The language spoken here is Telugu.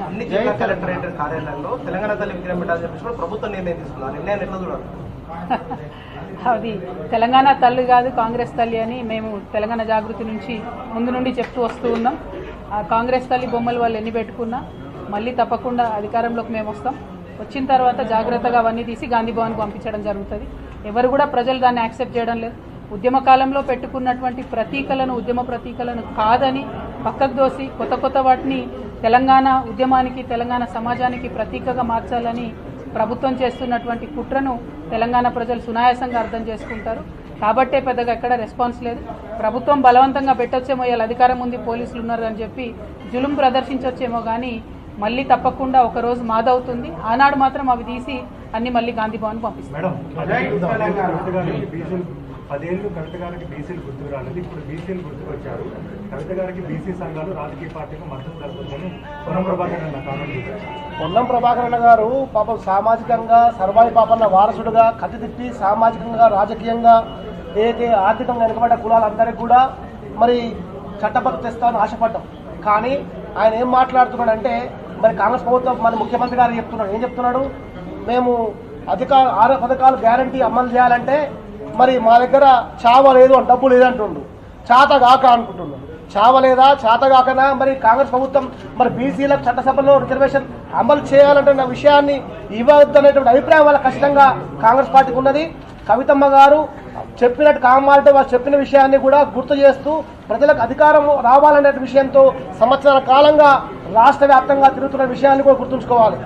అన్ని జిల్లా కలెక్టరేట్ కార్యాలయంలో తెలంగాణ తల్లి విగ్రహం పెట్టాలని చెప్పి ప్రభుత్వం నిర్ణయం తీసుకున్నారు. నిర్ణయాన్ని ఎట్లా చూడాలి? అది తెలంగాణ తల్లి కాదు, కాంగ్రెస్ తల్లి అని మేము తెలంగాణ జాగృతి నుంచి ముందు నుండి చెప్తూ వస్తూ ఉన్నాం. ఆ కాంగ్రెస్ తల్లి బొమ్మలు వాళ్ళు ఎన్ని పెట్టుకున్నా మళ్ళీ తప్పకుండా అధికారంలోకి మేము వస్తాం. వచ్చిన తర్వాత జాగ్రత్తగా అవన్నీ తీసి గాంధీ భవన్కి పంపించడం జరుగుతుంది. ఎవరు కూడా ప్రజలు దాన్ని యాక్సెప్ట్ చేయడం లేదు. ఉద్యమ కాలంలో పెట్టుకున్నటువంటి ప్రతీకలను, ఉద్యమ ప్రతీకలను కాదని పక్కకు దోసి కొత్త వాటిని తెలంగాణ ఉద్యమానికి, తెలంగాణ సమాజానికి ప్రతీకగా మార్చాలని ప్రభుత్వం చేస్తున్నటువంటి కుట్రను తెలంగాణ ప్రజలు సునాయాసంగా అర్థం చేసుకుంటారు. కాబట్టే పెద్దగా ఎక్కడ రెస్పాన్స్ లేదు. ప్రభుత్వం బలవంతంగా పెట్టొచ్చేమో, ఇలా అధికారం ఉంది, పోలీసులు ఉన్నారు అని చెప్పి జులుం ప్రదర్శించొచ్చేమో, కానీ మళ్ళీ తప్పకుండా ఒకరోజు మాదవుతుంది. ఆనాడు మాత్రం అవి తీసి అన్ని మళ్ళీ గాంధీ భవన్ పంపిస్తారు. 10 ఏళ్ళు కవిత గారికి బీసీలు గుర్తుకు రాలేదు, ఇప్పుడు బీసీలు గుర్తుకొచ్చారు. కవిత గారికి బీసీ సంఘాలు రాజకీయ పార్టీకి మద్దతు జరుగుతుందని పొన్నం ప్రభాకరణ గారు పాపం సామాజికంగా సర్వాయి పాపన్న వారసుడుగా కత్తితిప్పి సామాజికంగా, రాజకీయంగా, ఏదైతే ఆర్థికంగా వెనుకబడ్డ కులాలందరికీ కూడా మరి చట్టబద్ధ తెస్తామని ఆశపడ్డాం. కానీ ఆయన ఏం మాట్లాడుతున్నాడంటే, మరి కాంగ్రెస్ ప్రభుత్వం మన ముఖ్యమంత్రి గారు చెప్తున్నాడు, ఏం చెప్తున్నాడు, మేము 6 పథకాలు గ్యారంటీ అమలు చేయాలంటే మరి మా దగ్గర చావ లేదు అని, డబ్బు లేదంటుండు, చాతగాక అనుకుంటున్నాడు. చావ లేదా, చాతగాకనా మరి కాంగ్రెస్ ప్రభుత్వం మరి బీసీలకు చట్టసభలో రిజర్వేషన్ అమలు చేయాలంటున్న విషయాన్ని ఇవ్వద్దనేటువంటి అభిప్రాయం వల్ల ఖచ్చితంగా కాంగ్రెస్ పార్టీకి ఉన్నది. కవితమ్మ గారు చెప్పినట్టు కామాలంటే వారు చెప్పిన విషయాన్ని కూడా గుర్తు చేస్తూ ప్రజలకు అధికారం రావాలనే విషయంతో సంవత్సరాల కాలంగా రాష్ట్ర వ్యాప్తంగా తిరుగుతున్న విషయాన్ని కూడా గుర్తుంచుకోవాలి.